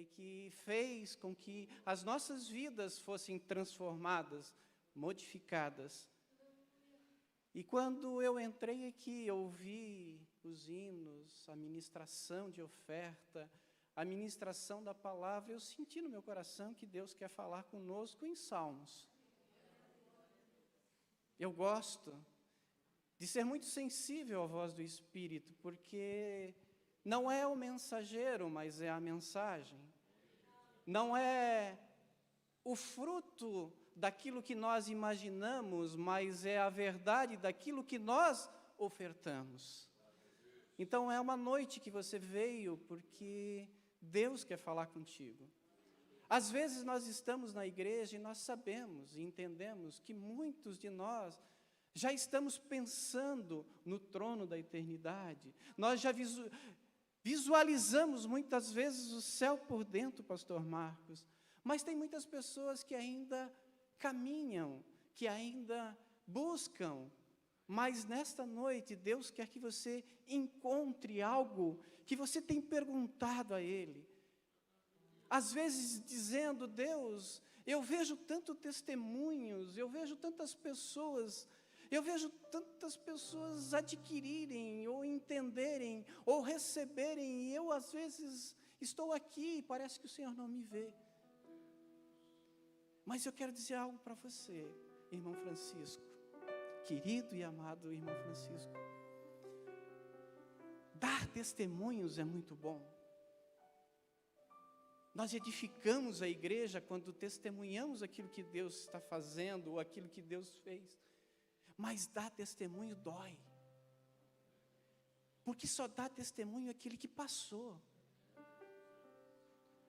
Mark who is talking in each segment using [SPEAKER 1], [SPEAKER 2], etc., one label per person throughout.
[SPEAKER 1] que fez com que as nossas vidas fossem transformadas, modificadas. E quando eu entrei aqui, eu ouvi os hinos, a ministração de oferta, a ministração da palavra, eu senti no meu coração que Deus quer falar conosco em salmos. Eu gosto de ser muito sensível à voz do Espírito, porque não é o mensageiro, mas é a mensagem. Não é o fruto daquilo que nós imaginamos, mas é a verdade daquilo que nós ofertamos. Então, é uma noite que você veio porque Deus quer falar contigo. Às vezes nós estamos na igreja e nós sabemos e entendemos que muitos de nós já estamos pensando no trono da eternidade. Nós já visualizamos muitas vezes o céu por dentro, pastor Marcos. Mas tem muitas pessoas que ainda caminham, que ainda buscam. Mas nesta noite, Deus quer que você encontre algo que você tem perguntado a Ele. Às vezes dizendo: Deus, eu vejo tantos testemunhos, eu vejo tantas pessoas adquirirem, ou entenderem, ou receberem, e eu às vezes estou aqui e parece que o Senhor não me vê. Mas eu quero dizer algo para você, irmão Francisco, querido e amado irmão Francisco. Dar testemunhos é muito bom. Nós edificamos a igreja quando testemunhamos aquilo que Deus está fazendo, ou aquilo que Deus fez. Mas dar testemunho dói. Porque só dá testemunho aquele que passou.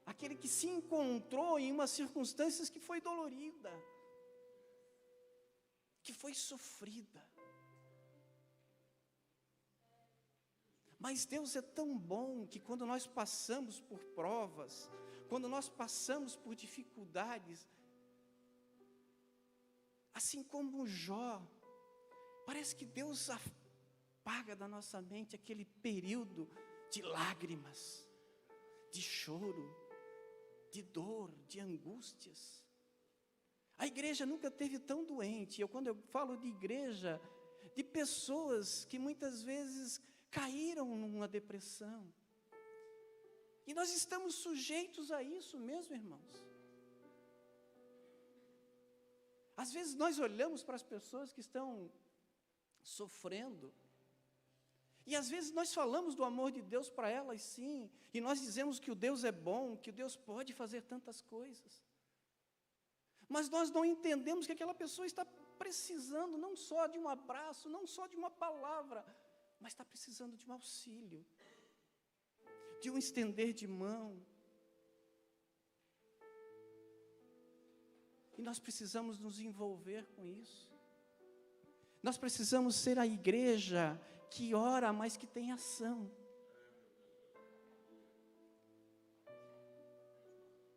[SPEAKER 1] Aquele que se encontrou em umas circunstâncias que foi dolorida, que foi sofrida. Mas Deus é tão bom que quando nós passamos por provas, quando nós passamos por dificuldades, assim como Jó, parece que Deus apaga da nossa mente aquele período de lágrimas, de choro, de dor, de angústias. A igreja nunca esteve tão doente. Quando eu falo de igreja, de pessoas que muitas vezes caíram numa depressão. E nós estamos sujeitos a isso mesmo, irmãos. Às vezes nós olhamos para as pessoas que estão sofrendo, e às vezes nós falamos do amor de Deus para elas, sim, e nós dizemos que o Deus é bom, que o Deus pode fazer tantas coisas. Mas nós não entendemos que aquela pessoa está precisando não só de um abraço, não só de uma palavra, mas está precisando de um auxílio, de um estender de mão. E nós precisamos nos envolver com isso. Nós precisamos ser a igreja que ora, mas que tem ação.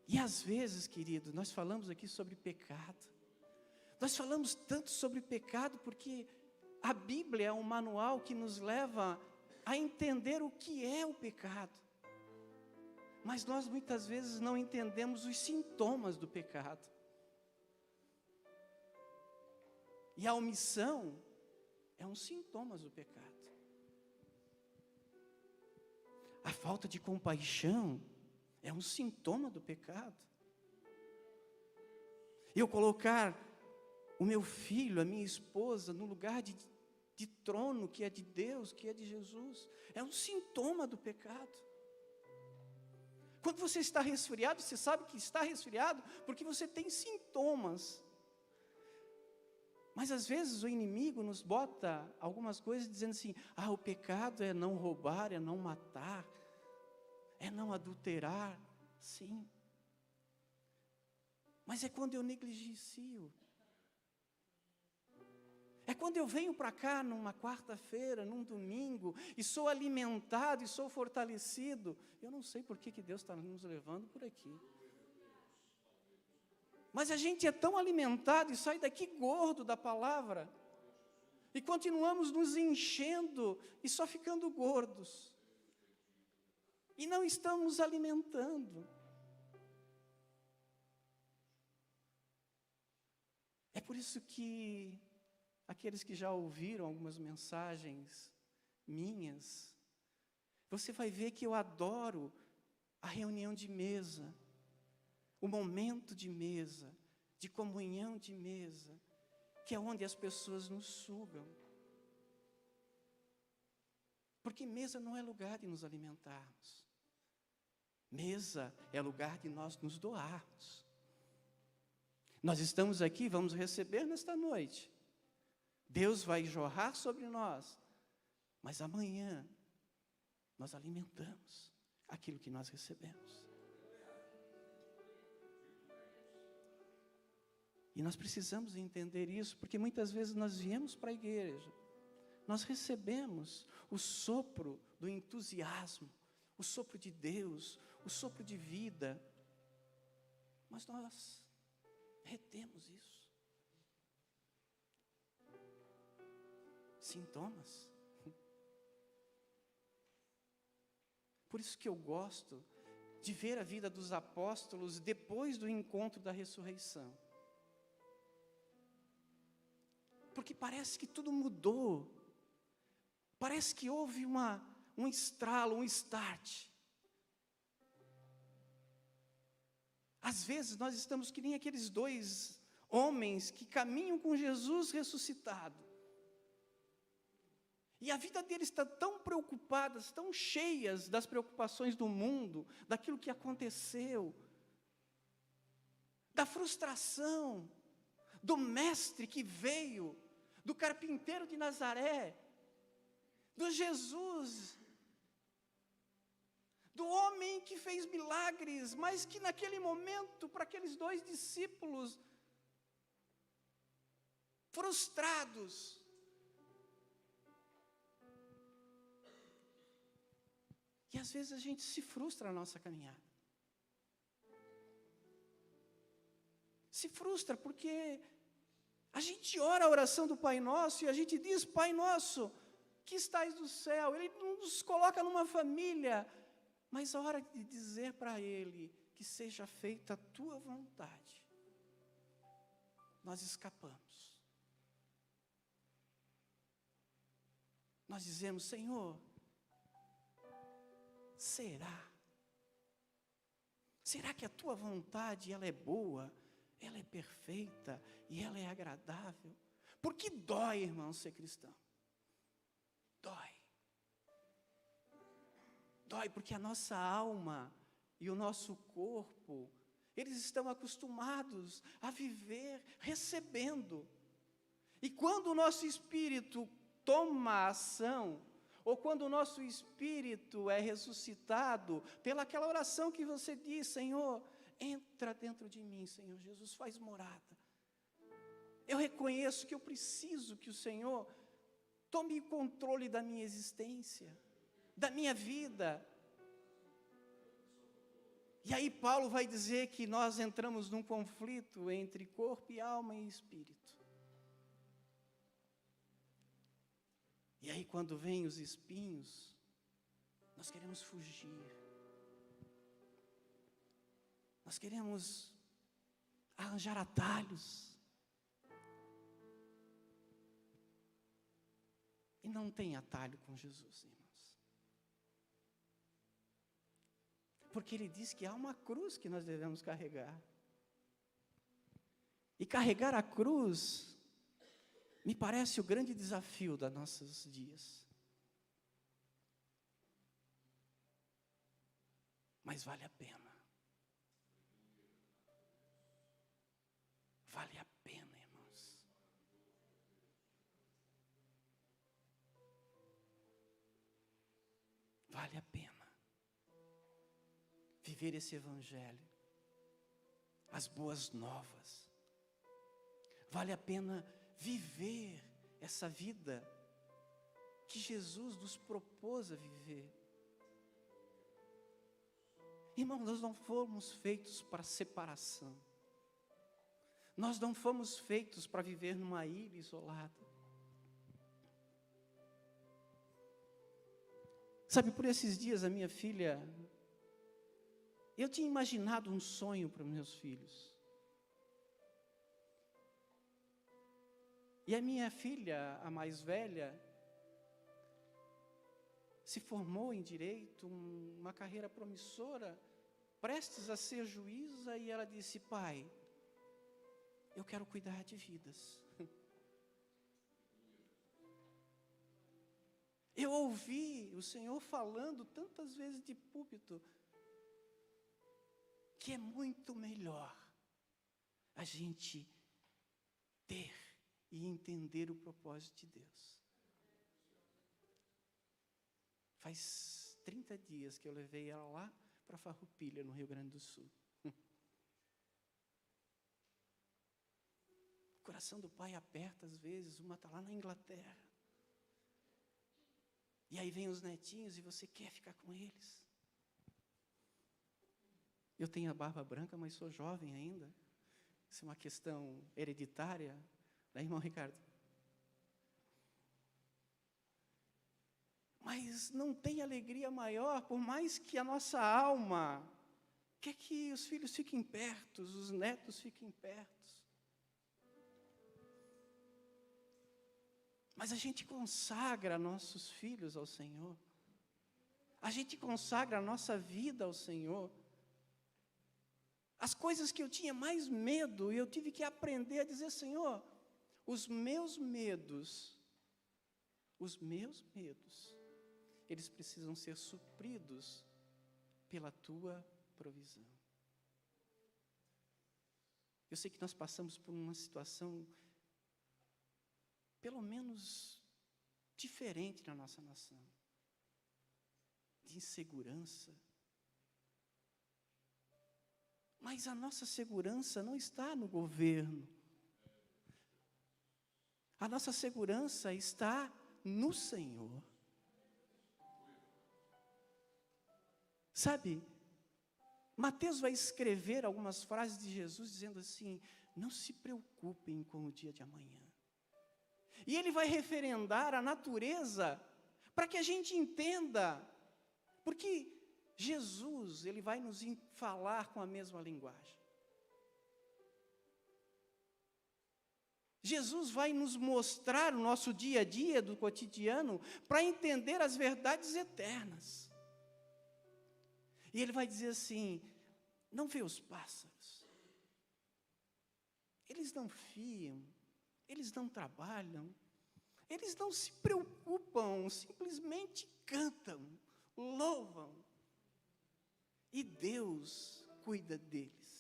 [SPEAKER 1] E às vezes, querido, nós falamos aqui sobre pecado. Nós falamos tanto sobre pecado porque a Bíblia é um manual que nos leva a entender o que é o pecado. Mas nós muitas vezes não entendemos os sintomas do pecado. E a omissão é um sintoma do pecado. A falta de compaixão é um sintoma do pecado. Eu colocar o meu filho, a minha esposa, no lugar de trono que é de Deus, que é de Jesus, é um sintoma do pecado. Quando você está resfriado, você sabe que está resfriado porque você tem sintomas. Mas às vezes o inimigo nos bota algumas coisas dizendo assim: o pecado é não roubar, é não matar, é não adulterar. Sim. Mas é quando eu negligencio. É quando eu venho para cá numa quarta-feira, num domingo, e sou alimentado e sou fortalecido. Eu não sei por que Deus está nos levando por aqui. Mas a gente é tão alimentado e sai daqui gordo da palavra. E continuamos nos enchendo e só ficando gordos. E não estamos alimentando. por isso que aqueles que já ouviram algumas mensagens minhas, você vai ver que eu adoro a reunião de mesa, o momento de mesa, de comunhão de mesa, que é onde as pessoas nos sugam. Porque mesa não é lugar de nos alimentarmos. Mesa é lugar de nós nos doarmos. Nós estamos aqui, vamos receber nesta noite. Deus vai jorrar sobre nós, mas amanhã nós alimentamos aquilo que nós recebemos. E nós precisamos entender isso, porque muitas vezes nós viemos para a igreja, nós recebemos o sopro do entusiasmo, o sopro de Deus, o sopro de vida, mas nós retemos isso. Sintomas. Por isso que eu gosto de ver a vida dos apóstolos depois do encontro da ressurreição. Porque parece que tudo mudou. Parece que houve um estralo, um start. Às vezes nós estamos que nem aqueles dois homens que caminham com Jesus ressuscitado. E a vida deles está tão preocupadas, tão cheias das preocupações do mundo, daquilo que aconteceu, da frustração, do mestre que veio, do carpinteiro de Nazaré, do Jesus, do homem que fez milagres, mas que naquele momento, para aqueles dois discípulos, frustrados, e às vezes a gente se frustra na nossa caminhada. Se frustra porque a gente ora a oração do Pai Nosso e a gente diz: Pai Nosso, que estais no céu. Ele nos coloca numa família, mas a hora de dizer para Ele que seja feita a Tua vontade, nós escapamos. Nós dizemos: Senhor, será que a Tua vontade ela é boa, ela é perfeita e ela é agradável? Porque dói, irmão, ser cristão. Dói porque a nossa alma e o nosso corpo, eles estão acostumados a viver recebendo. E quando o nosso espírito toma ação, ou quando o nosso espírito é ressuscitado, pelaquela oração que você diz: Senhor, entra dentro de mim, Senhor Jesus, faz morada. Eu reconheço que eu preciso que o Senhor tome o controle da minha existência, da minha vida. E aí Paulo vai dizer que nós entramos num conflito entre corpo e alma e espírito. E aí quando vêm os espinhos, nós queremos fugir. Nós queremos arranjar atalhos. E não tem atalho com Jesus, irmãos. Porque Ele diz que há uma cruz que nós devemos carregar. E carregar a cruz me parece o grande desafio dos nossos dias. Mas vale a pena. Vale a pena, irmãos. Vale a pena viver esse evangelho, as boas novas. Vale a pena viver essa vida que Jesus nos propôs a viver. Irmãos, nós não fomos feitos para separação. Nós não fomos feitos para viver numa ilha isolada. Sabe, por esses dias a minha filha, eu tinha imaginado um sonho para os meus filhos. E a minha filha, a mais velha, se formou em direito, uma carreira promissora, prestes a ser juíza, e ela disse: pai, eu quero cuidar de vidas. Eu ouvi o Senhor falando tantas vezes de púlpito, que é muito melhor a gente ter e entender o propósito de Deus. Faz 30 dias que eu levei ela lá para Farroupilha, no Rio Grande do Sul. O coração do pai aperta às vezes, uma está lá na Inglaterra. E aí vem os netinhos e você quer ficar com eles. Eu tenho a barba branca, mas sou jovem ainda. Isso é uma questão hereditária, né, irmão Ricardo? Mas não tem alegria maior, por mais que a nossa alma quer que os filhos fiquem perto, os netos fiquem perto. Mas a gente consagra nossos filhos ao Senhor. A gente consagra a nossa vida ao Senhor. As coisas que eu tinha mais medo, eu tive que aprender a dizer: Senhor, os meus medos, eles precisam ser supridos pela Tua provisão. Eu sei que nós passamos por uma situação, pelo menos, diferente na nossa nação, de insegurança. Mas a nossa segurança não está no governo. A nossa segurança está no Senhor. Sabe, Mateus vai escrever algumas frases de Jesus dizendo assim: não se preocupem com o dia de amanhã. E ele vai referendar a natureza para que a gente entenda, porque Jesus, ele vai nos falar com a mesma linguagem. Jesus vai nos mostrar o nosso dia a dia do cotidiano para entender as verdades eternas. E ele vai dizer assim: não vê os pássaros? Eles não fiam, eles não trabalham, eles não se preocupam, simplesmente cantam, louvam. E Deus cuida deles.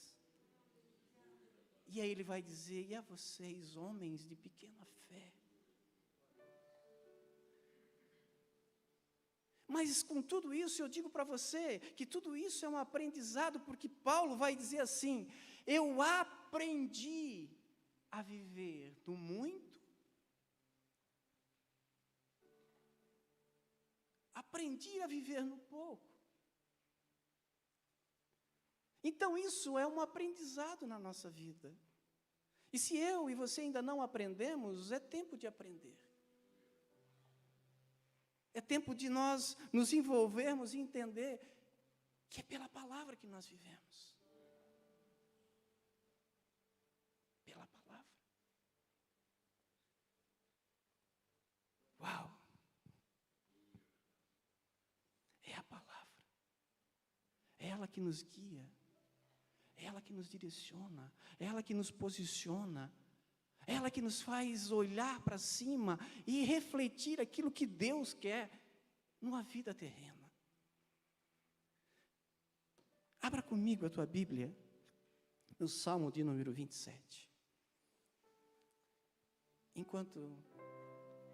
[SPEAKER 1] E aí ele vai dizer: e a vocês, homens de pequena fé? Mas com tudo isso, eu digo para você que tudo isso é um aprendizado, porque Paulo vai dizer assim: eu aprendi a viver no muito, aprendi a viver no pouco. Então isso é um aprendizado na nossa vida. E se eu e você ainda não aprendemos, é tempo de aprender. É tempo de nós nos envolvermos e entender que é pela palavra que nós vivemos. Pela palavra. Uau! É a palavra. É ela que nos guia. É ela que nos direciona. É ela que nos posiciona. É ela que nos faz olhar para cima e refletir aquilo que Deus quer numa vida terrena. Abra comigo a tua Bíblia no Salmo de número 27. Enquanto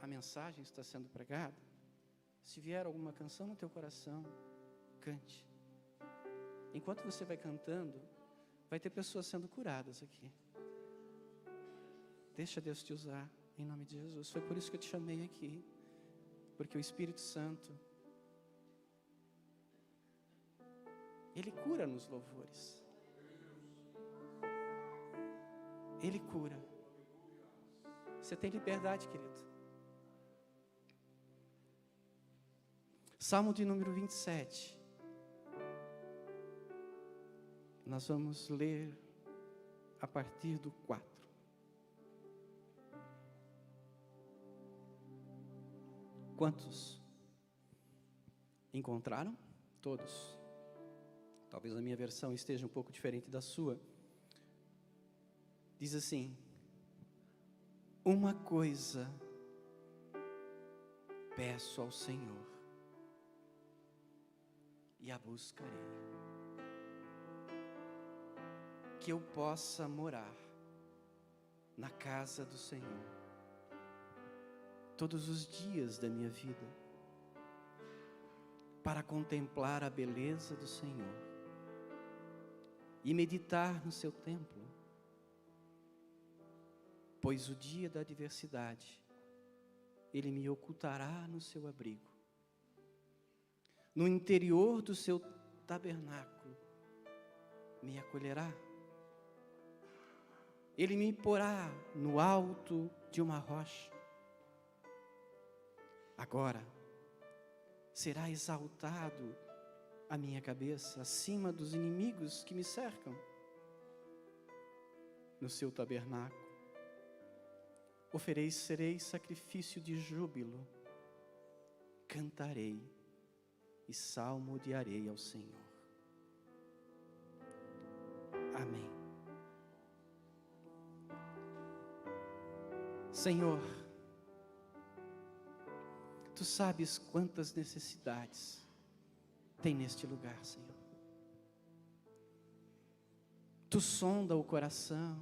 [SPEAKER 1] a mensagem está sendo pregada, se vier alguma canção no teu coração, cante. Enquanto você vai cantando, vai ter pessoas sendo curadas aqui. Deixa Deus te usar, em nome de Jesus. Foi por isso que eu te chamei aqui. Porque o Espírito Santo, Ele cura nos louvores. Ele cura. Você tem liberdade, querido. Salmo de número 27. Nós vamos ler a partir do 4. Quantos encontraram? Todos. Talvez a minha versão esteja um pouco diferente da sua. Diz assim: uma coisa peço ao Senhor e a buscarei, que eu possa morar na casa do Senhor todos os dias da minha vida, para contemplar a beleza do Senhor e meditar no seu templo, pois o dia da adversidade Ele me ocultará no seu abrigo, no interior do seu tabernáculo me acolherá. Ele me porá no alto de uma rocha. Agora será exaltado a minha cabeça acima dos inimigos que me cercam. No seu tabernáculo oferecerei sacrifício de júbilo, cantarei e salmodiarei ao Senhor. Amém. Senhor, Tu sabes quantas necessidades tem neste lugar, Senhor. Tu sonda o coração,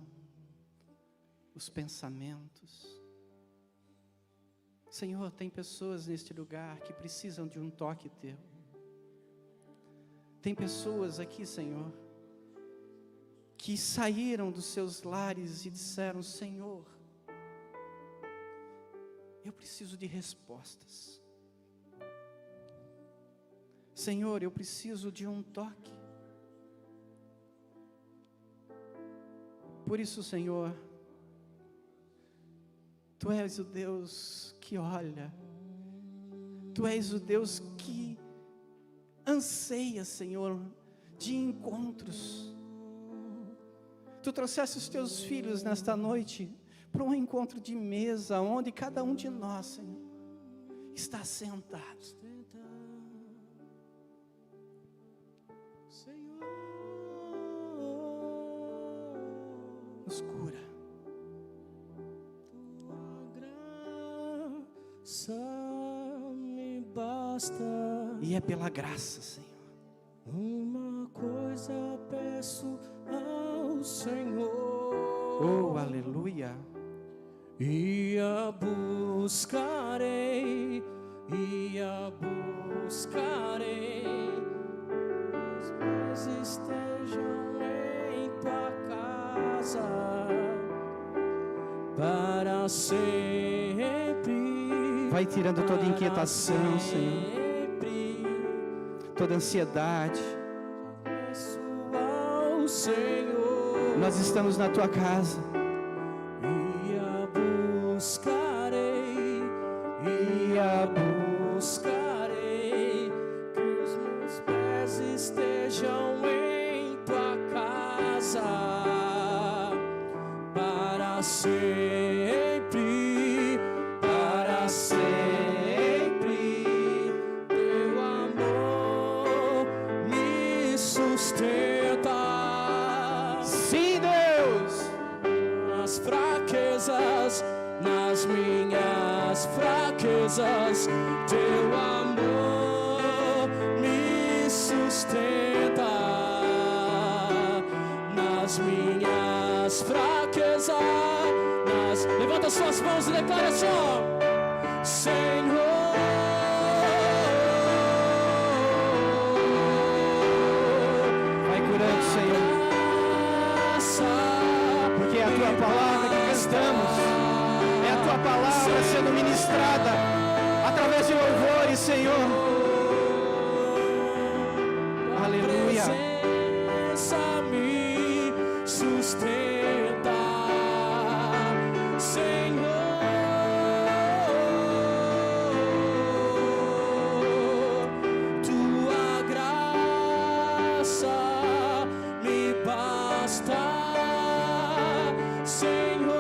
[SPEAKER 1] os pensamentos. Senhor, tem pessoas neste lugar que precisam de um toque Teu. Tem pessoas aqui, Senhor, que saíram dos seus lares e disseram: Senhor, eu preciso de respostas. Senhor, eu preciso de um toque. Por isso, Senhor, Tu és o Deus que olha, Tu és o Deus que anseia, Senhor, de encontros. Tu trouxeste os Teus filhos nesta noite para um encontro de mesa, onde cada um de nós, Senhor, está sentado. Nos cura.
[SPEAKER 2] Me basta.
[SPEAKER 1] E é pela graça, Senhor.
[SPEAKER 2] Uma coisa peço ao Senhor.
[SPEAKER 1] Oh, aleluia.
[SPEAKER 2] E a buscarei, os pés estejam em tua casa para sempre.
[SPEAKER 1] Vai tirando toda inquietação, Senhor, toda ansiedade.
[SPEAKER 2] Peço ao Senhor.
[SPEAKER 1] Nós estamos na Tua casa.
[SPEAKER 2] Buscarei que os meus pés estejam em tua casa para sempre, para sempre. Teu amor me sustenta.
[SPEAKER 1] Sim, Deus.
[SPEAKER 2] Nas fraquezas, nas minhas fraquezas, Teu amor me sustenta. Nas minhas fraquezas, levanta suas mãos e declara só: Senhor.
[SPEAKER 1] Vai curando, Senhor, porque é a Tua palavra que cantamos, é a Tua palavra sendo ministrada através de louvores, Senhor. Aleluia.
[SPEAKER 2] Presença me sustenta, Senhor. Tua graça me basta, Senhor.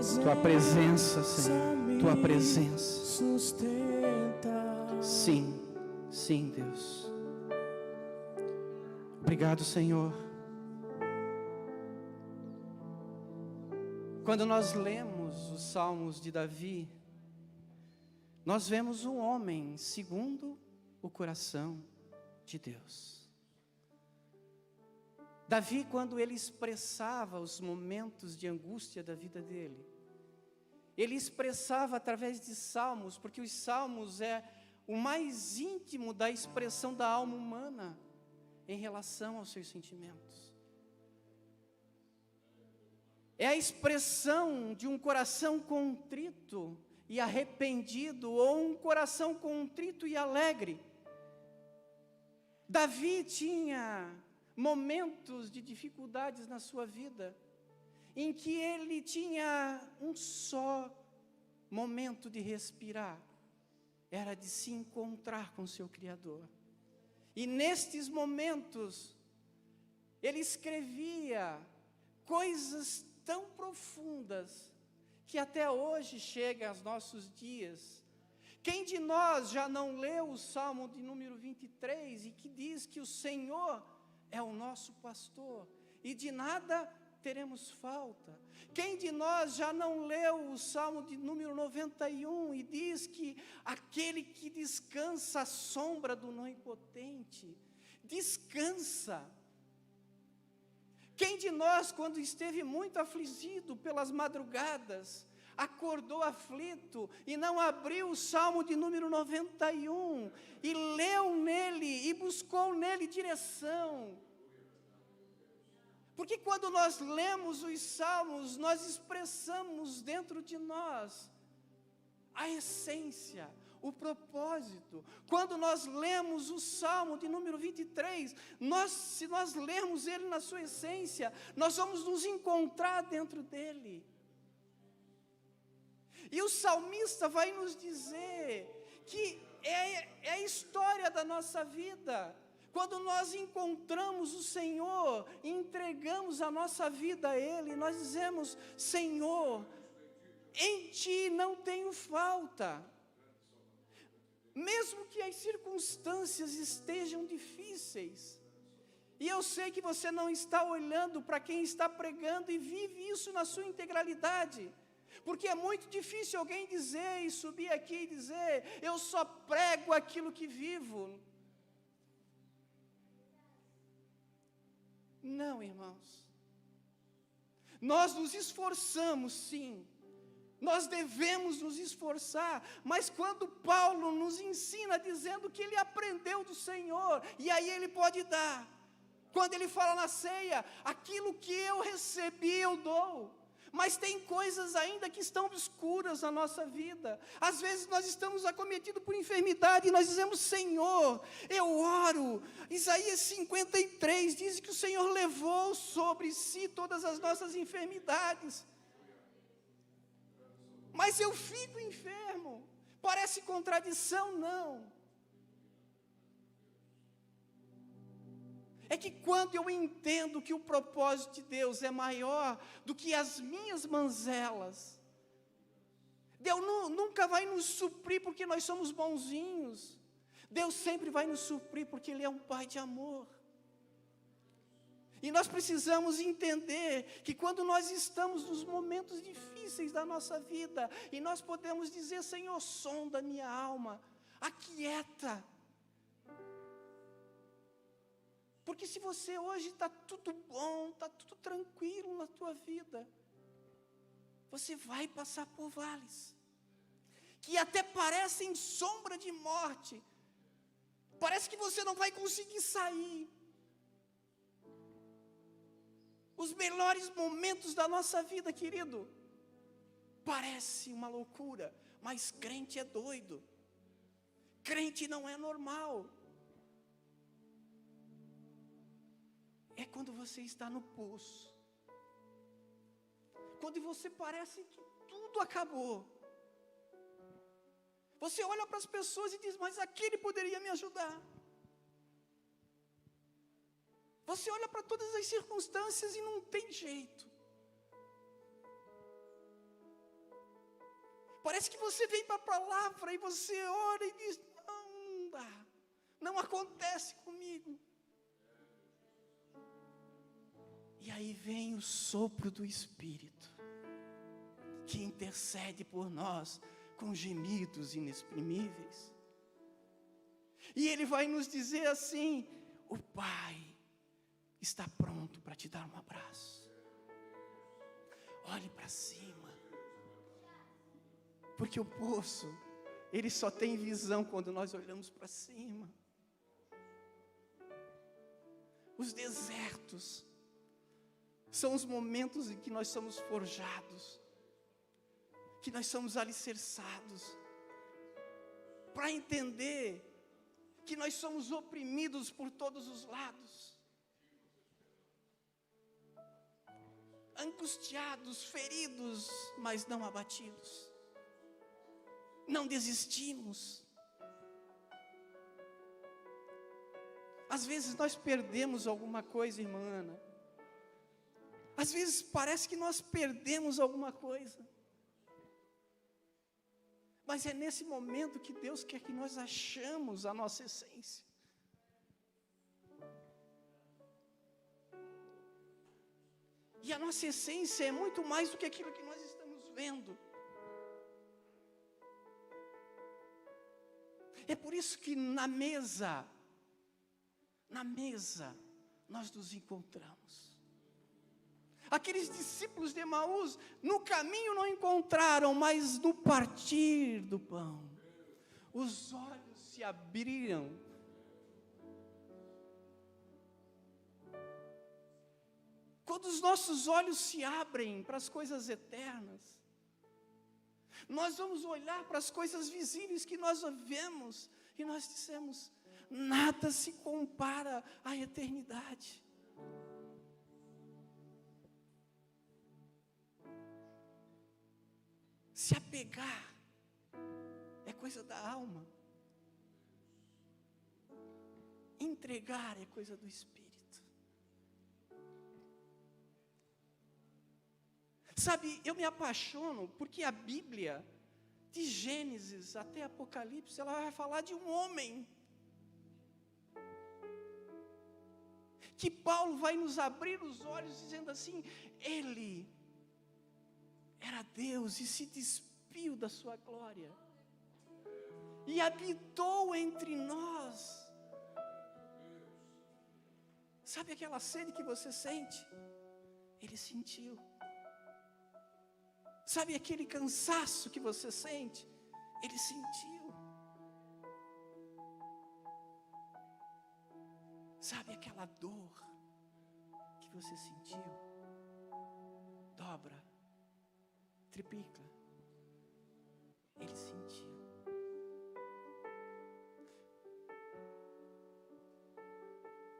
[SPEAKER 1] Tua presença, Senhor, Tua presença.
[SPEAKER 2] Sustenta.
[SPEAKER 1] Sim, sim, Deus. Obrigado, Senhor. Quando nós lemos os Salmos de Davi, nós vemos um homem segundo o coração de Deus. Davi, quando ele expressava os momentos de angústia da vida dele, ele expressava através de salmos, porque os salmos é o mais íntimo da expressão da alma humana em relação aos seus sentimentos. É a expressão de um coração contrito e arrependido, ou um coração contrito e alegre. Davi tinha momentos de dificuldades na sua vida, em que ele tinha um só momento de respirar, era de se encontrar com seu Criador. E nestes momentos, ele escrevia coisas tão profundas, que até hoje chegam aos nossos dias. Quem de nós já não leu o Salmo de número 23, e que diz que o Senhor é o nosso pastor, e de nada teremos falta? Quem de nós já não leu o Salmo de número 91, e diz que aquele que descansa à sombra do Onipotente, descansa? Quem de nós, quando esteve muito afligido pelas madrugadas, acordou aflito e não abriu o Salmo de número 91 e leu nele e buscou nele direção? Porque quando nós lemos os Salmos, nós expressamos dentro de nós a essência, o propósito. Quando nós lemos o Salmo de número 23, se nós lermos ele na sua essência, nós vamos nos encontrar dentro dele. E o salmista vai nos dizer que é a história da nossa vida. Quando nós encontramos o Senhor e entregamos a nossa vida a Ele, nós dizemos: Senhor, em Ti não tenho falta. Mesmo que as circunstâncias estejam difíceis, e eu sei que você não está olhando para quem está pregando e vive isso na sua integralidade, porque é muito difícil alguém dizer e subir aqui e dizer: eu só prego aquilo que vivo. Não, irmãos, nós nos esforçamos sim, nós devemos nos esforçar, mas quando Paulo nos ensina dizendo que ele aprendeu do Senhor, e aí ele pode dar, quando ele fala na ceia: aquilo que eu recebi eu dou. Mas tem coisas ainda que estão obscuras na nossa vida. Às vezes nós estamos acometidos por enfermidade e nós dizemos: Senhor, eu oro. Isaías 53 diz que o Senhor levou sobre si todas as nossas enfermidades. Mas eu fico enfermo. Parece contradição? Não. É que quando eu entendo que o propósito de Deus é maior do que as minhas mazelas, Deus nunca vai nos suprir porque nós somos bonzinhos. Deus sempre vai nos suprir porque Ele é um Pai de amor. E nós precisamos entender que quando nós estamos nos momentos difíceis da nossa vida, e nós podemos dizer: Senhor, sonda a minha alma, aquieta. Porque se você hoje está tudo bom, está tudo tranquilo na tua vida, você vai passar por vales, que até parecem sombra de morte, parece que você não vai conseguir sair. Os melhores momentos da nossa vida, querido, parece uma loucura, mas crente é doido, crente não é normal. É quando você está no poço, quando você parece que tudo acabou. Você olha para as pessoas e diz: mas aquele poderia me ajudar. Você olha para todas as circunstâncias e não tem jeito. Parece que você vem para a palavra e você ora e diz, não dá, não acontece comigo. E aí vem o sopro do Espírito, que intercede por nós com gemidos inexprimíveis. E Ele vai nos dizer assim, o Pai está pronto para te dar um abraço. Olhe para cima. Porque o poço, ele só tem visão quando nós olhamos para cima. Os desertos são os momentos em que nós somos forjados, que nós somos alicerçados, para entender que nós somos oprimidos por todos os lados, angustiados, feridos, mas não abatidos. Não desistimos. Às vezes nós perdemos alguma coisa, irmã Ana. Às vezes parece que nós perdemos alguma coisa. Mas é nesse momento que Deus quer que nós achamos a nossa essência. E a nossa essência é muito mais do que aquilo que nós estamos vendo. É por isso que na mesa, nós nos encontramos. Aqueles discípulos de Emaús, no caminho não encontraram, mas no partir do pão, os olhos se abriram. Quando os nossos olhos se abrem para as coisas eternas, nós vamos olhar para as coisas visíveis que nós vemos, e nós dissemos, nada se compara à eternidade. Se apegar é coisa da alma. Entregar é coisa do Espírito. Sabe, eu me apaixono porque a Bíblia, de Gênesis até Apocalipse, ela vai falar de um homem. Que Paulo vai nos abrir os olhos dizendo assim, ele era Deus e se despiu da sua glória. E habitou entre nós. Sabe aquela sede que você sente? Ele sentiu. Sabe aquele cansaço que você sente? Ele sentiu. Sabe aquela dor que você sentiu? Dobra, triplica. Ele sentiu.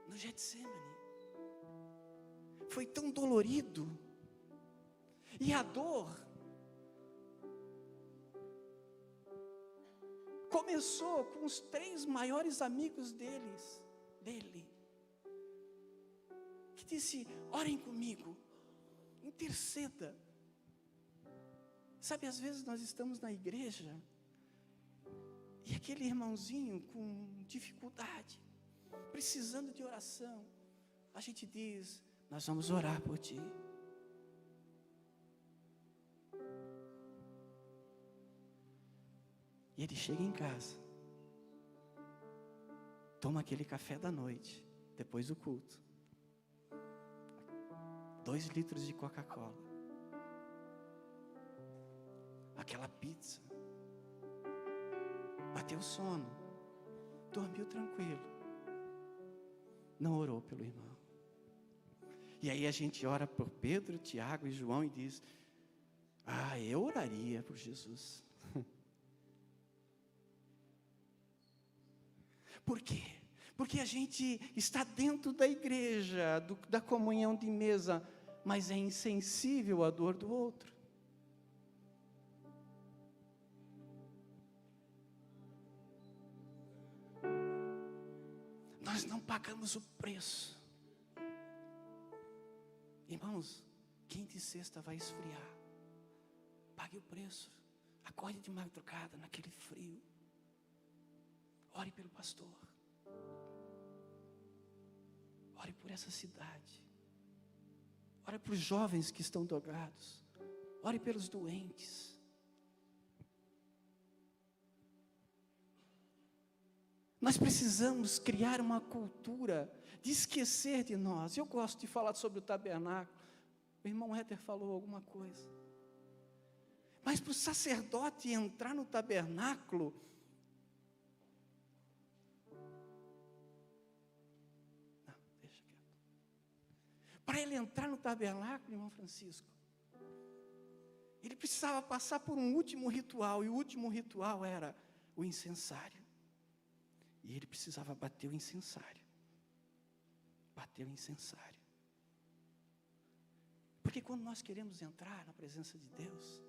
[SPEAKER 1] No Getsemane, foi tão dolorido. E a dor começou com os 3 maiores amigos dele, que disse, orem comigo, interceda. Sabe, às vezes nós estamos na igreja, e aquele irmãozinho com dificuldade, precisando de oração, a gente diz, nós vamos orar por ti. E ele chega em casa, toma aquele café da noite, depois do culto, 2 litros de Coca-Cola, aquela pizza, bateu sono, dormiu tranquilo, não orou pelo irmão. E aí a gente ora por Pedro, Tiago e João e diz, eu oraria por Jesus. Por quê? Porque a gente está dentro da igreja, da comunhão de mesa, mas é insensível à dor do outro. Nós não pagamos o preço. Irmãos, quinta e sexta vai esfriar. Pague o preço. Acorde de madrugada, naquele frio. Ore pelo pastor. Ore por essa cidade. Ore por jovens que estão drogados. Ore pelos doentes. Nós precisamos criar uma cultura de esquecer de nós. Eu gosto de falar sobre o tabernáculo. O irmão Éter falou alguma coisa. Mas para o sacerdote entrar no tabernáculo, não, deixa quieto. Para ele entrar no tabernáculo, irmão Francisco, ele precisava passar por um último ritual, e o último ritual era o incensário. E ele precisava bater o incensário. Bater o incensário. Porque quando nós queremos entrar na presença de Deus,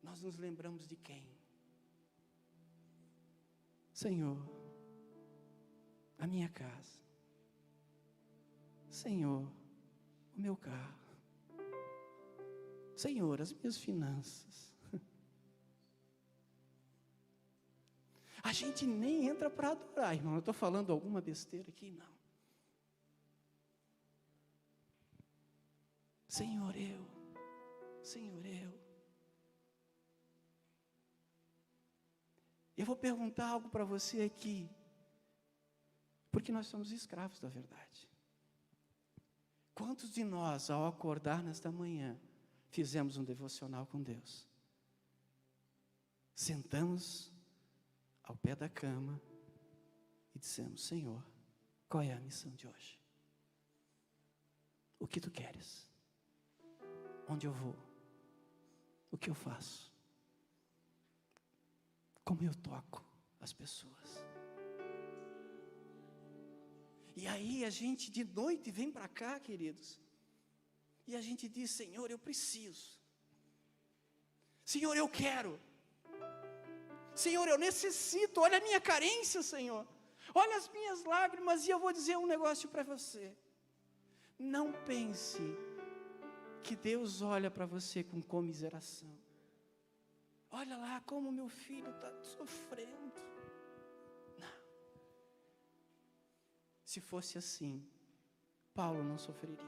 [SPEAKER 1] nós nos lembramos de quem? Senhor, a minha casa. Senhor, o meu carro. Senhor, as minhas finanças. A gente nem entra para adorar, irmão. Eu estou falando alguma besteira aqui? Não. Senhor, Senhor, eu vou perguntar algo para você aqui, porque nós somos escravos da verdade. Quantos de nós, ao acordar nesta manhã, fizemos um devocional com Deus? Sentamos ao pé da cama e dissemos: Senhor, qual é a missão de hoje? O que tu queres? Onde eu vou? O que eu faço? Como eu toco as pessoas? E aí a gente de noite vem para cá, queridos, e a gente diz: Senhor, eu preciso. Senhor, eu quero. Senhor, eu necessito. Olha a minha carência, Senhor. Olha as minhas lágrimas. E eu vou dizer um negócio para você. Não pense que Deus olha para você com comiseração. Olha lá como meu filho está sofrendo. Não. Se fosse assim, Paulo não sofreria.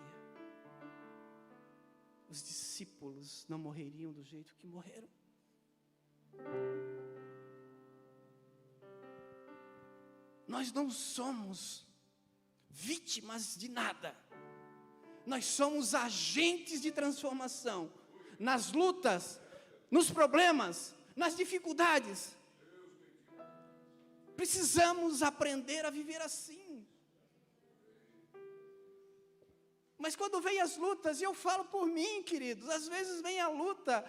[SPEAKER 1] Os discípulos não morreriam do jeito que morreram. Nós não somos vítimas de nada. Nós somos agentes de transformação. Nas lutas, nos problemas, nas dificuldades. Precisamos aprender a viver assim. Mas quando vem as lutas, e eu falo por mim, queridos, às vezes vem a luta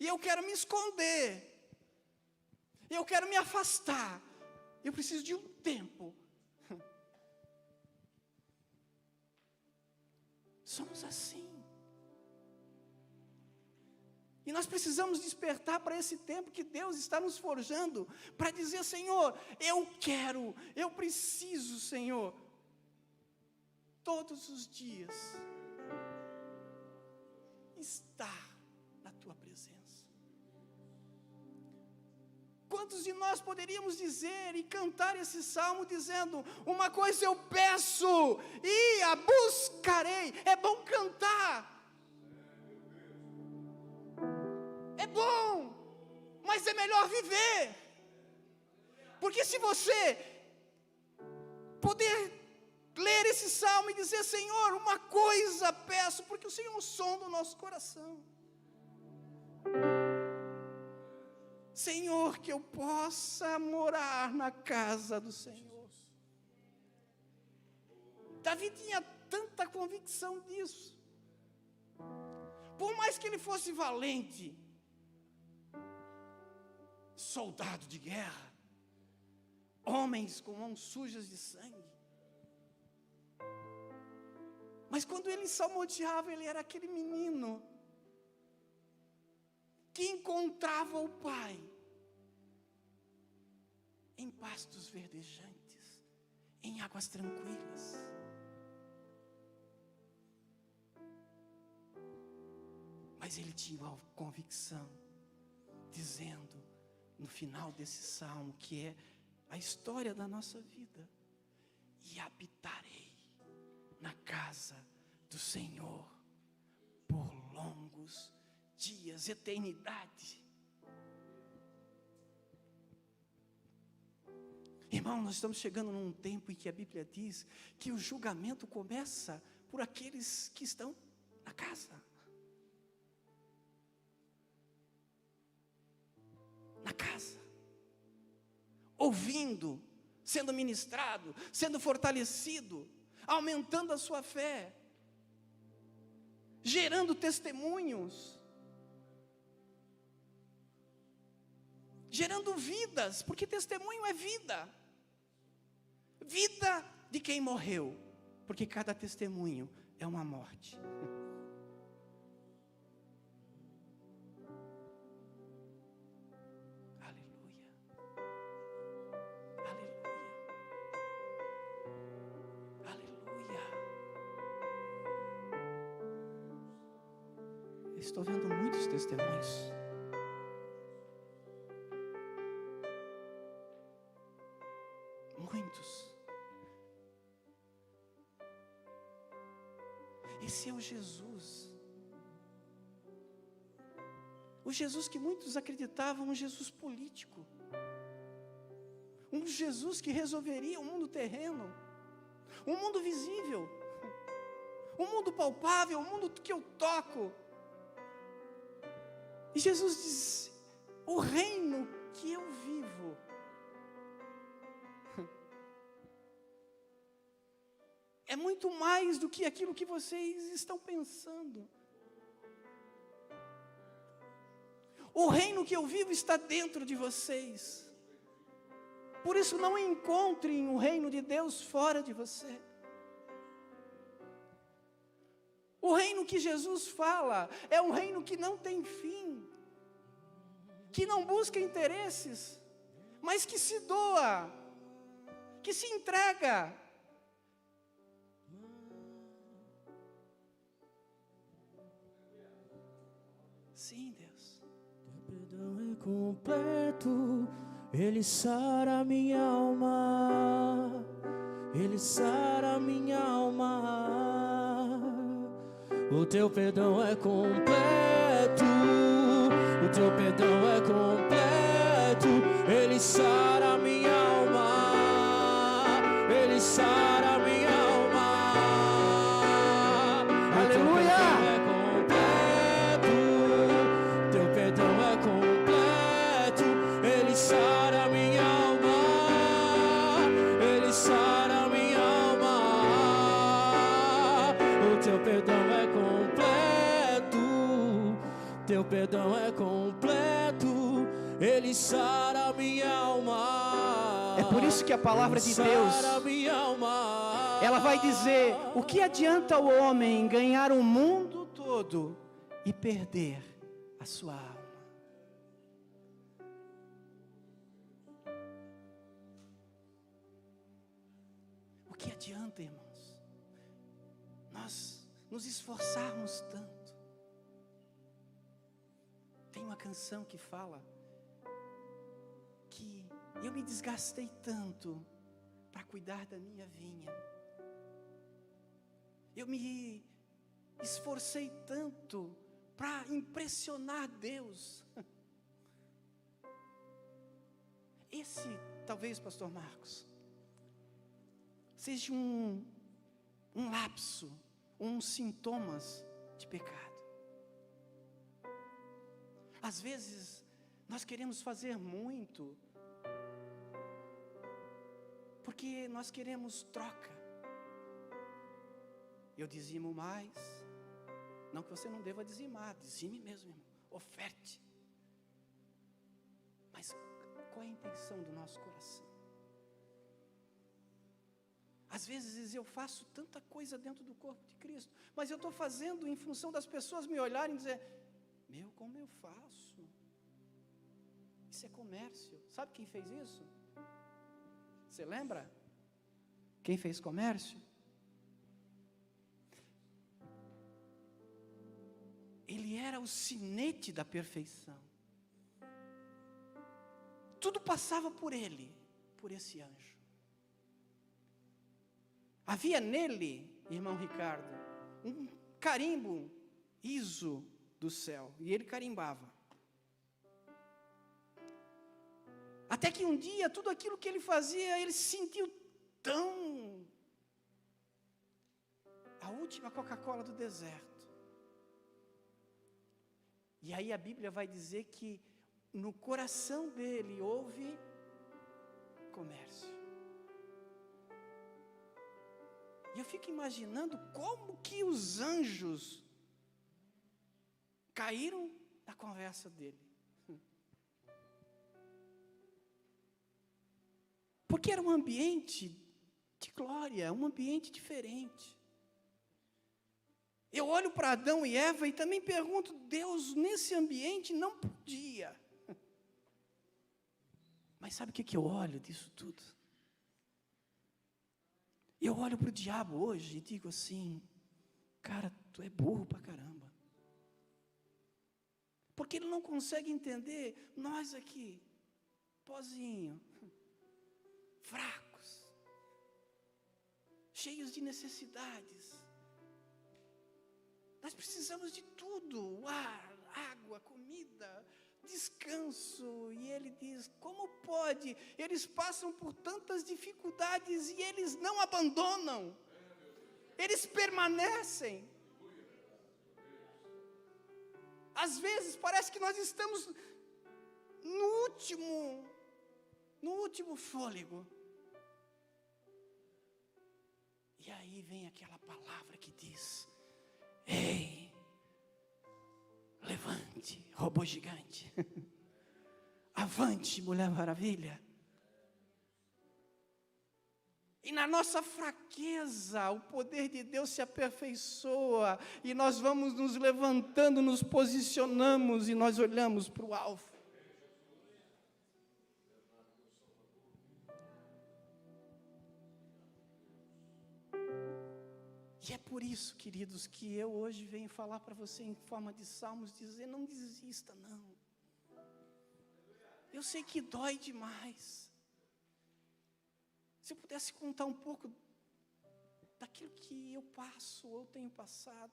[SPEAKER 1] e eu quero me esconder. Eu quero me afastar. Eu preciso de um tempo. Somos assim. E nós precisamos despertar para esse tempo que Deus está nos forjando, para dizer: Senhor, eu quero, eu preciso, Senhor, todos os dias, estar na Tua presença. Quantos de nós poderíamos dizer e cantar esse salmo dizendo: uma coisa eu peço e a buscarei? É bom cantar. É bom, mas é melhor viver. Porque se você poder ler esse salmo e dizer: Senhor, uma coisa peço, porque o Senhor sonda o nosso coração. Senhor, que eu possa morar na casa do Senhor. Davi tinha tanta convicção disso. Por mais que ele fosse valente, soldado de guerra, homens com mãos sujas de sangue, mas quando ele salmodiava, ele era aquele menino que encontrava o Pai em pastos verdejantes, em águas tranquilas. Mas ele tinha uma convicção, dizendo no final desse salmo, que é a história da nossa vida: e habitarei na casa do Senhor por longos dias, eternidade. Irmão, nós estamos chegando num tempo em que a Bíblia diz que o julgamento começa por aqueles que estão na casa. Na casa. Ouvindo, sendo ministrado, sendo fortalecido, aumentando a sua fé, gerando testemunhos, gerando vidas, porque testemunho é vida. Vida de quem morreu, porque cada testemunho é uma morte. Aleluia. Aleluia. Aleluia. Eu estou vendo muitos testemunhos. Muitos. Esse é o Jesus. O Jesus que muitos acreditavam, um Jesus político. Um Jesus que resolveria o mundo terreno. Um mundo visível. Um mundo palpável, um mundo que eu toco. E Jesus diz: o reino que eu vivo é muito mais do que aquilo que vocês estão pensando. O reino que eu vivo está dentro de vocês. Por isso não encontrem o reino de Deus fora de você. O reino que Jesus fala é um reino que não tem fim, que não busca interesses, mas que se doa, que se entrega. Sim, Deus.
[SPEAKER 2] Teu perdão é completo, Ele sara minha alma, Ele sara minha alma. O teu perdão é completo, o teu perdão é completo, Ele sara minha alma, Ele sara minha alma. Aleluia! Teu perdão é completo, Ele sara minha alma, Ele sara minha alma. O teu perdão é completo, teu perdão é completo, Ele sara minha alma.
[SPEAKER 1] É por isso que a palavra de Deus, ela vai dizer: o que adianta o homem ganhar o mundo todo e perder a sua alma? O que adianta, irmãos, nós nos esforçarmos tanto? Tem uma canção que fala que eu me desgastei tanto para cuidar da minha vinha. Eu me esforcei tanto para impressionar Deus. Esse, talvez, pastor Marcos, seja um lapso, uns sintomas de pecado. Às vezes, nós queremos fazer muito, porque nós queremos troca. Eu dizimo mais. Não que você não deva dizimar, dizime mesmo, irmão. Oferte. Mas qual é a intenção do nosso coração? Às vezes eu faço tanta coisa dentro do corpo de Cristo, mas eu estou fazendo em função das pessoas me olharem e dizer: meu, como eu faço? Isso é comércio. Sabe quem fez isso? Você lembra? Quem fez comércio? Ele ele era o sinete da perfeição. Tudo passava por ele, por esse anjo. Havia nele, irmão Ricardo, um carimbo ISO do céu, e ele carimbava. Até que um dia, tudo aquilo que ele fazia, ele se sentiu tão... a última Coca-Cola do deserto. E aí a Bíblia vai dizer que no coração dele houve comércio. E eu fico imaginando como que os anjos caíram na conversa dele. Porque era um ambiente de glória, um ambiente diferente. Eu olho para Adão e Eva e também pergunto, Deus, nesse ambiente não podia. Mas sabe o que eu olho disso tudo? Eu olho para o diabo hoje e digo assim, cara, tu é burro pra caramba. Porque ele não consegue entender nós aqui, pozinho, fracos, cheios de necessidades. Nós precisamos de tudo, ar, água, comida, descanso. E ele diz, como pode? Eles passam por tantas dificuldades e eles não abandonam. Eles permanecem. Às vezes parece que nós estamos no último fôlego. E aí vem aquela palavra que diz, ei, levante, robô gigante. Avante, Mulher Maravilha. E na nossa fraqueza, o poder de Deus se aperfeiçoa. E nós vamos nos levantando, nos posicionamos e nós olhamos para o alvo. E é por isso, queridos, que eu hoje venho falar para você em forma de salmos, dizer, não desista não. Eu sei que dói demais. Se eu pudesse contar um pouco daquilo que eu passo, ou tenho passado.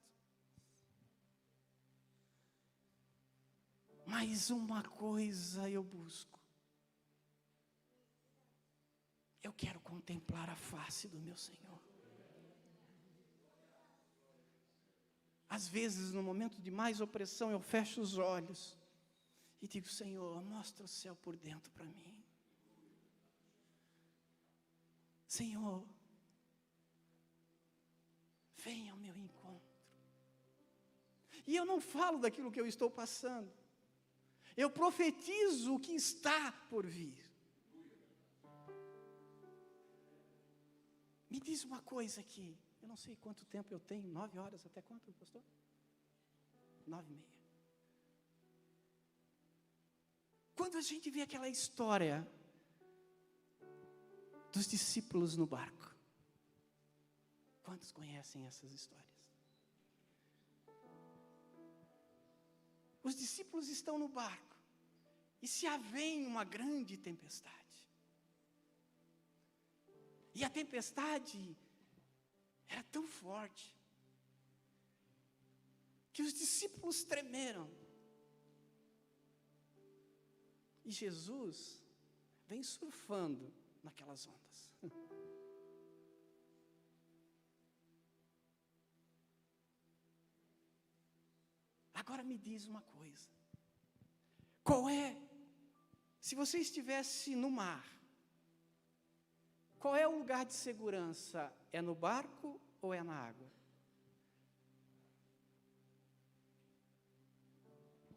[SPEAKER 1] Mas uma coisa eu busco. Eu quero contemplar a face do meu Senhor. Às vezes, no momento de mais opressão, eu fecho os olhos e digo, Senhor, mostra o céu por dentro para mim. Senhor, venha ao meu encontro. E eu não falo daquilo que eu estou passando. Eu profetizo o que está por vir. Me diz uma coisa aqui. Eu não sei quanto tempo eu tenho. 9 horas, até quanto, pastor? 9:30. Quando a gente vê aquela história dos discípulos no barco. Quantos conhecem essas histórias? Os discípulos estão no barco e se avém uma grande tempestade. E a tempestade era tão forte que os discípulos tremeram. E Jesus vem surfando naquelas ondas. Agora me diz uma coisa. Qual é, se você estivesse no mar, qual é o lugar de segurança? É no barco ou é na água?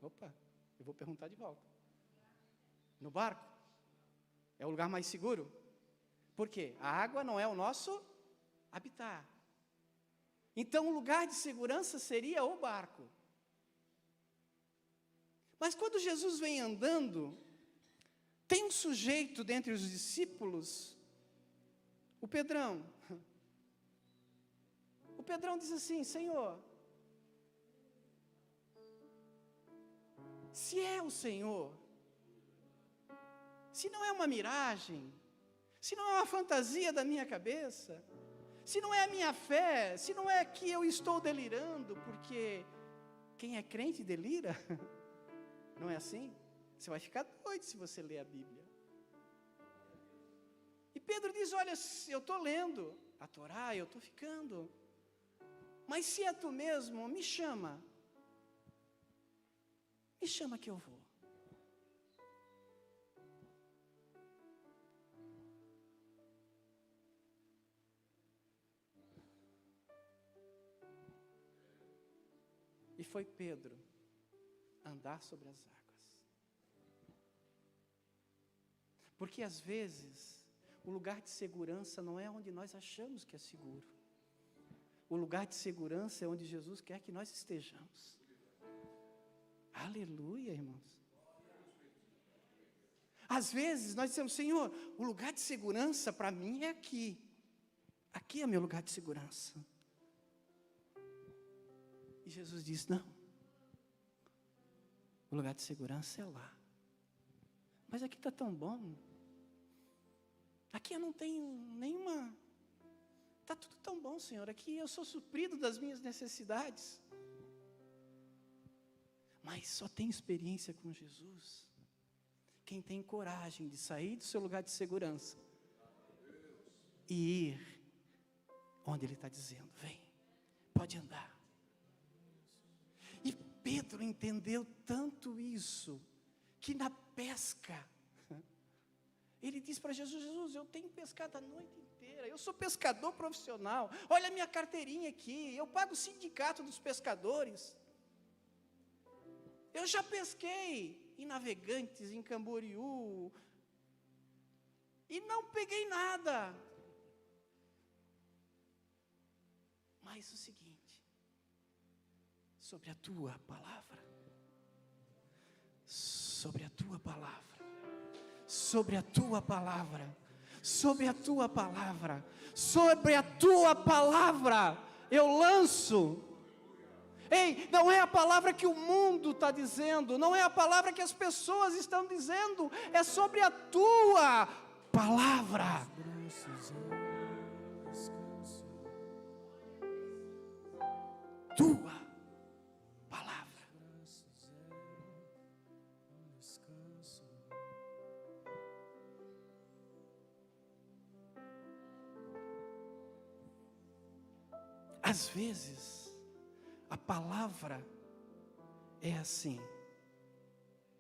[SPEAKER 1] Opa, eu vou perguntar de volta. No barco? É o lugar mais seguro? Por quê? A água não é o nosso habitat. Então, o lugar de segurança seria o barco. Mas quando Jesus vem andando, tem um sujeito dentre os discípulos, o Pedrão. O Pedrão diz assim, Senhor, Se é o Senhor, se não é uma miragem, se não é uma fantasia da minha cabeça, se não é a minha fé, se não é que eu estou delirando, porque quem é crente delira, não é assim? Você vai ficar doido se você ler a Bíblia. E Pedro diz, olha, eu estou lendo a Torá, eu estou ficando, mas se é tu mesmo, me chama que eu vou. E foi Pedro andar sobre as águas. Porque às vezes, o lugar de segurança não é onde nós achamos que é seguro. O lugar de segurança é onde Jesus quer que nós estejamos. Aleluia, irmãos. Às vezes nós dizemos, Senhor, o lugar de segurança para mim é aqui. Aqui é meu lugar de segurança. E Jesus diz, não. O lugar de segurança é lá. Mas aqui está tão bom. Aqui eu não tenho nenhuma... Está tudo tão bom, Senhor. Aqui eu sou suprido das minhas necessidades. Mas só tem experiência com Jesus quem tem coragem de sair do seu lugar de segurança e ir onde Ele está dizendo, vem, pode andar. E Pedro entendeu tanto isso, que na pesca, ele diz para Jesus, Jesus, eu tenho pescado a noite inteira, eu sou pescador profissional, olha a minha carteirinha aqui, eu pago o sindicato dos pescadores. Eu já pesquei em Navegantes, em Camboriú, e não peguei nada. Mas o seguinte, sobre a tua palavra, sobre a tua palavra, sobre a tua palavra, sobre a tua palavra, sobre a tua palavra, eu lanço. Ei, não é a palavra que o mundo está dizendo, não é a palavra que as pessoas estão dizendo, é sobre a tua palavra. Tua palavra. Às vezes, a palavra é assim,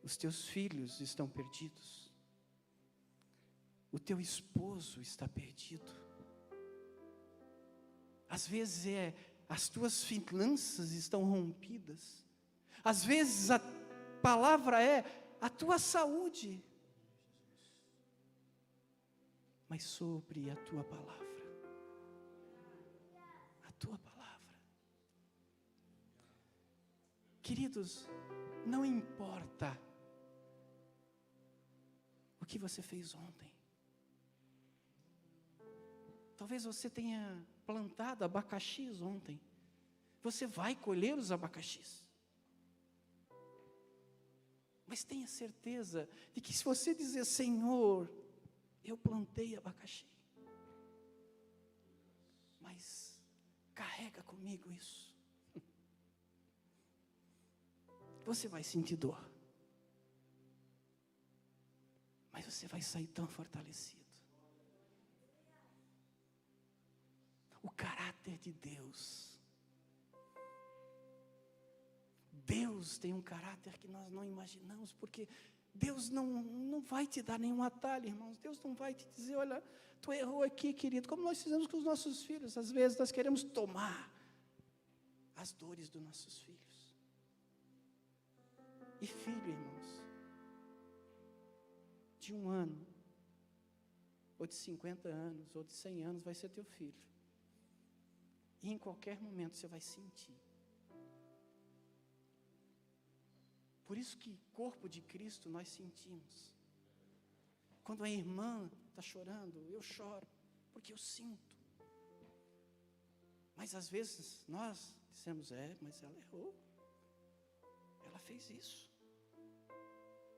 [SPEAKER 1] os teus filhos estão perdidos, o teu esposo está perdido, às vezes as tuas finanças estão rompidas, às vezes a palavra é a tua saúde, mas sobre a tua palavra, queridos, não importa o que você fez ontem. Talvez você tenha plantado abacaxis ontem. Você vai colher os abacaxis. Mas tenha certeza de que se você dizer, Senhor, eu plantei abacaxi, mas carrega comigo isso. Você vai sentir dor, mas você vai sair tão fortalecido. O caráter de Deus. Deus tem um caráter que nós não imaginamos, porque Deus não vai te dar nenhum atalho, irmãos. Deus não vai te dizer, olha, tu errou aqui, querido, como nós fizemos com os nossos filhos. Às vezes nós queremos tomar as dores dos nossos filhos. E filho, irmãos, de 1 ano, ou de 50 anos, ou de 100 anos, vai ser teu filho. E em qualquer momento você vai sentir. Por isso que corpo de Cristo nós sentimos. Quando a irmã está chorando, eu choro, porque eu sinto. Mas às vezes nós dizemos, mas ela errou. Ela fez isso.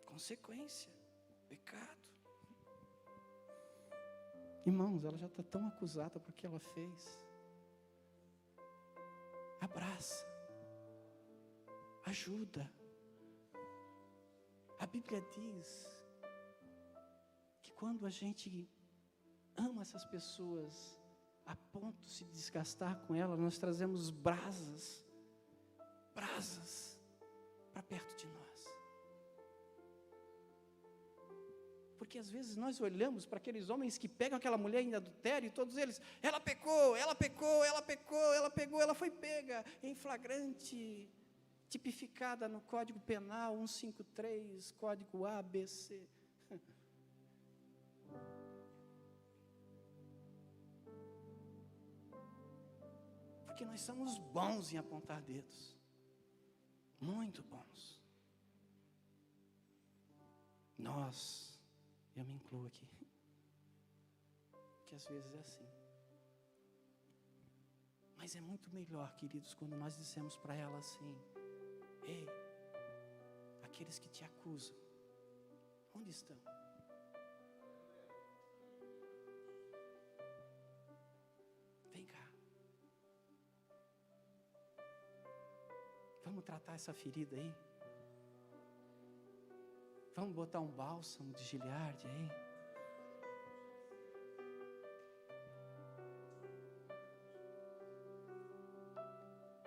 [SPEAKER 1] Consequência, pecado. Irmãos, ela já está tão acusada por que ela fez. Abraça, ajuda. A Bíblia diz que quando a gente ama essas pessoas a ponto de se desgastar com elas, nós trazemos brasas para perto de nós. Porque às vezes nós olhamos para aqueles homens que pegam aquela mulher em adultério e todos eles, ela pecou, ela foi pega em flagrante, tipificada no Código Penal 153, Código ABC. Porque nós somos bons em apontar dedos, muito bons. Nós, eu me incluo aqui, que às vezes é assim. Mas é muito melhor, queridos, quando nós dissemos para ela assim: ei, aqueles que te acusam, onde estão? Vem cá. Vamos tratar essa ferida aí? Vamos botar um bálsamo de Gileade aí?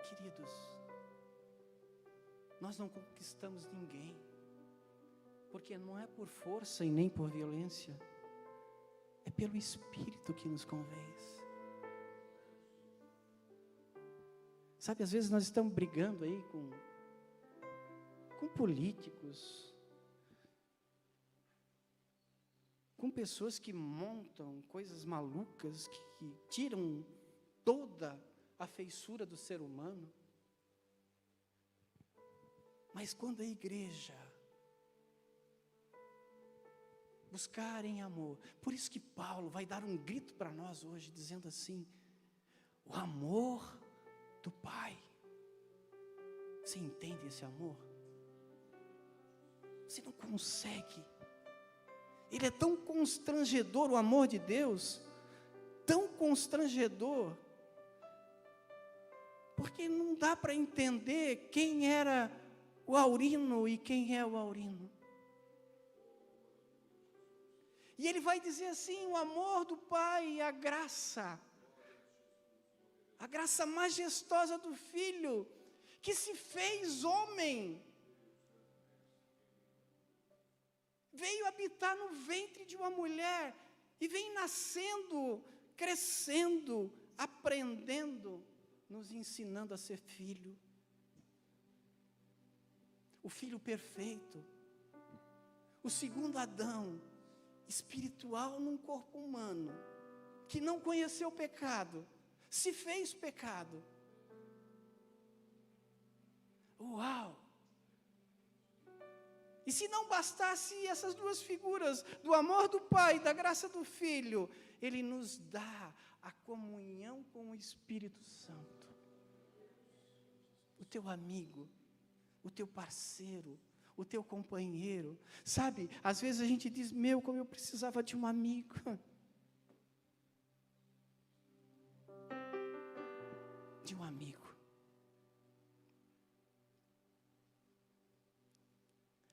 [SPEAKER 1] Queridos, nós não conquistamos ninguém, porque não é por força e nem por violência, é pelo Espírito que nos convence. Sabe, às vezes nós estamos brigando aí com políticos, com pessoas que montam coisas malucas, que tiram toda a feiçura do ser humano. Mas quando a igreja buscar em amor, por isso que Paulo vai dar um grito para nós hoje, dizendo assim: o amor do Pai. Você entende esse amor? Você não consegue. Ele é tão constrangedor, o amor de Deus, tão constrangedor, porque não dá para entender quem era o Aurino e quem é o Aurino. E ele vai dizer assim: o amor do Pai, a graça majestosa do Filho, que se fez homem, veio habitar no ventre de uma mulher, e vem nascendo, crescendo, aprendendo, nos ensinando a ser filho. O filho perfeito, o segundo Adão, espiritual num corpo humano, que não conheceu o pecado, se fez pecado. Uau! E se não bastasse essas duas figuras, do amor do Pai e da graça do Filho, Ele nos dá a comunhão com o Espírito Santo. O teu amigo, o teu parceiro, o teu companheiro. Sabe, às vezes a gente diz: meu, como eu precisava de um amigo. De um amigo.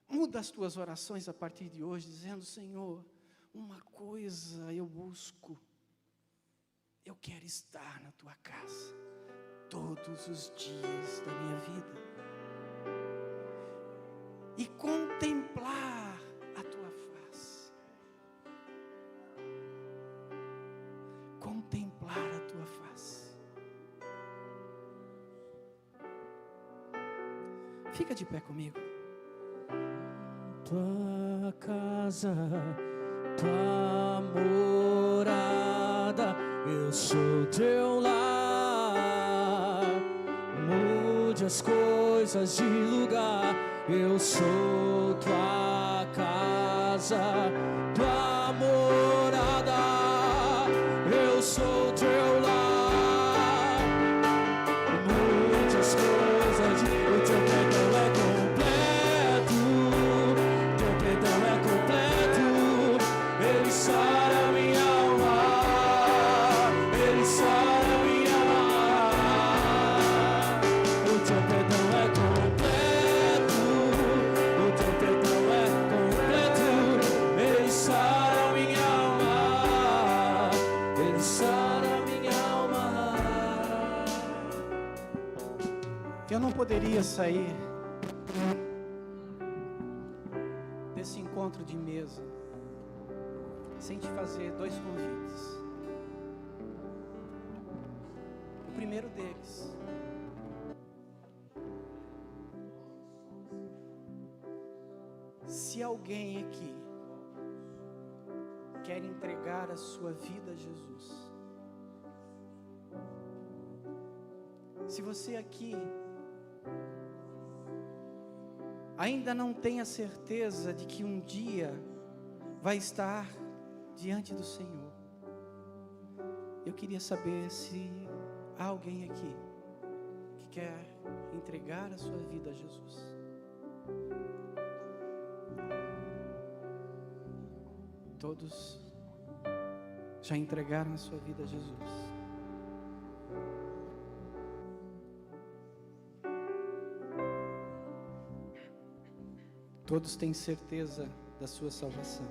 [SPEAKER 1] Muda as tuas orações a partir de hoje, dizendo: Senhor, uma coisa eu busco, eu quero estar na tua casa todos os dias da minha vida e contemplar a tua face. Contemplar a tua face. Fica de pé comigo.
[SPEAKER 2] Tua casa, tua morada, eu sou teu lar. Mude as coisas de lugar, eu sou tua casa, tua morada, eu sou teu lar. Mude as coisas de o teu perdão é completo.
[SPEAKER 1] poderia sair desse encontro de mesa sem te fazer 2 convites. O primeiro deles: se alguém aqui quer entregar a sua vida a Jesus, se você aqui ainda não tem a certeza de que um dia vai estar diante do Senhor, eu queria saber se há alguém aqui que quer entregar a sua vida a Jesus. Todos já entregaram a sua vida a Jesus. Todos têm certeza da sua salvação.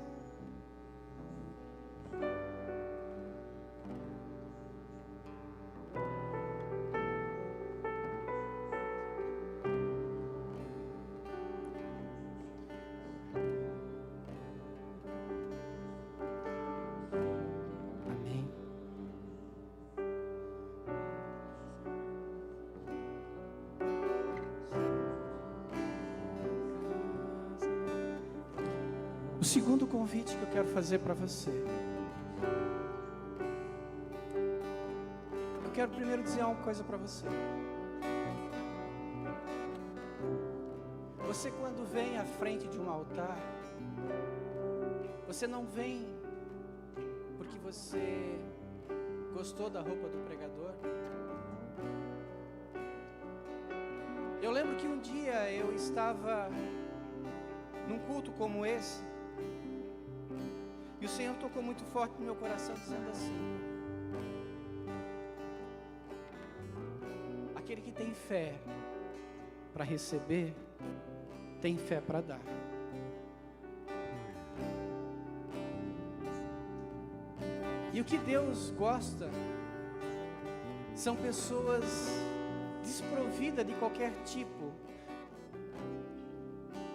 [SPEAKER 1] Amém. O segundo convite que eu quero fazer para você, eu quero primeiro dizer uma coisa para você. Você, quando vem à frente de um altar, você não vem porque você gostou da roupa do pregador. Eu lembro que um dia eu estava num culto como esse, e o Senhor tocou muito forte no meu coração, dizendo assim: aquele que tem fé para receber, tem fé para dar. E o que Deus gosta são pessoas desprovidas de qualquer tipo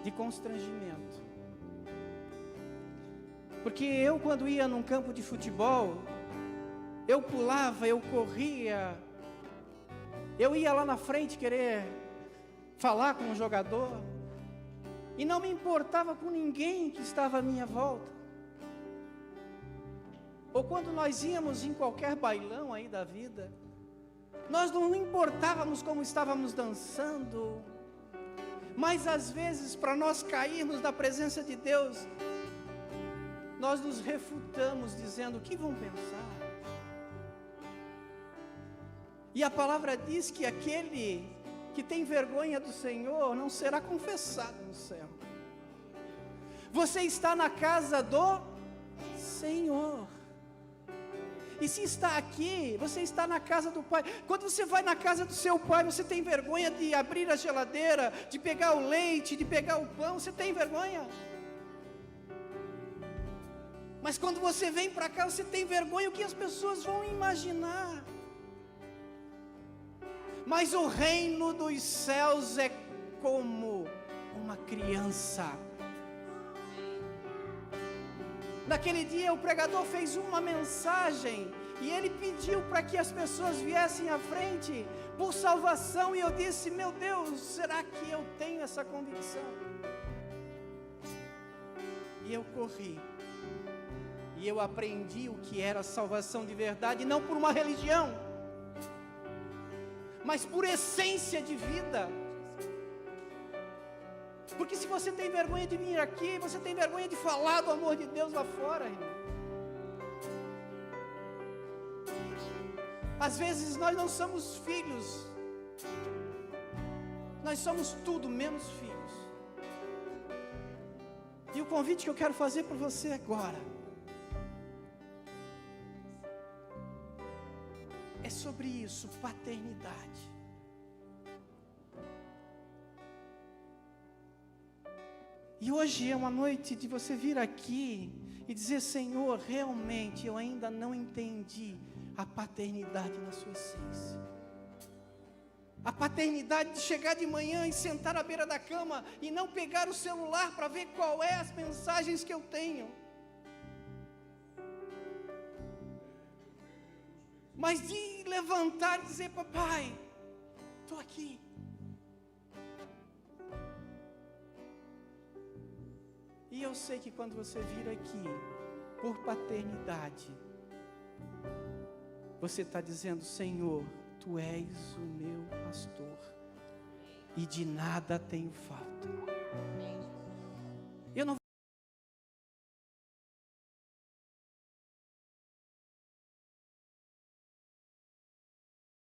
[SPEAKER 1] de constrangimento. Porque eu, quando ia num campo de futebol, eu pulava, eu corria, eu ia lá na frente querer falar com o jogador, e não me importava com ninguém que estava à minha volta. Ou quando nós íamos em qualquer bailão aí da vida, nós não importávamos como estávamos dançando, mas às vezes, para nós cairmos na presença de Deus, nós nos refutamos dizendo: o que vão pensar? E a palavra diz que aquele que tem vergonha do Senhor não será confessado no céu. Você está na casa do Senhor. E se está aqui, você está na casa do Pai. Quando você vai na casa do seu Pai, você tem vergonha de abrir a geladeira, de pegar o leite, de pegar o pão, você tem vergonha? Mas quando você vem para cá, você tem vergonha o que as pessoas vão imaginar. Mas o reino dos céus é como uma criança. Naquele dia o pregador fez uma mensagem e ele pediu para que as pessoas viessem à frente por salvação, e eu disse: meu Deus, será que eu tenho essa convicção? E eu corri, e eu aprendi o que era salvação de verdade, não por uma religião, mas por essência de vida. Porque se você tem vergonha de vir aqui, você tem vergonha de falar do amor de Deus lá fora, irmão. Às vezes nós não somos filhos, nós somos tudo menos filhos. E o convite que eu quero fazer para você agora é sobre isso: paternidade. E hoje é uma noite de você vir aqui e dizer: Senhor, realmente eu ainda não entendi a paternidade na sua essência. A paternidade de chegar de manhã e sentar à beira da cama e não pegar o celular para ver qual é as mensagens que eu tenho. Mas de levantar e dizer: papai, estou aqui. E eu sei que quando você vir aqui, por paternidade, você está dizendo: Senhor, Tu és o meu pastor, e de nada tenho falta.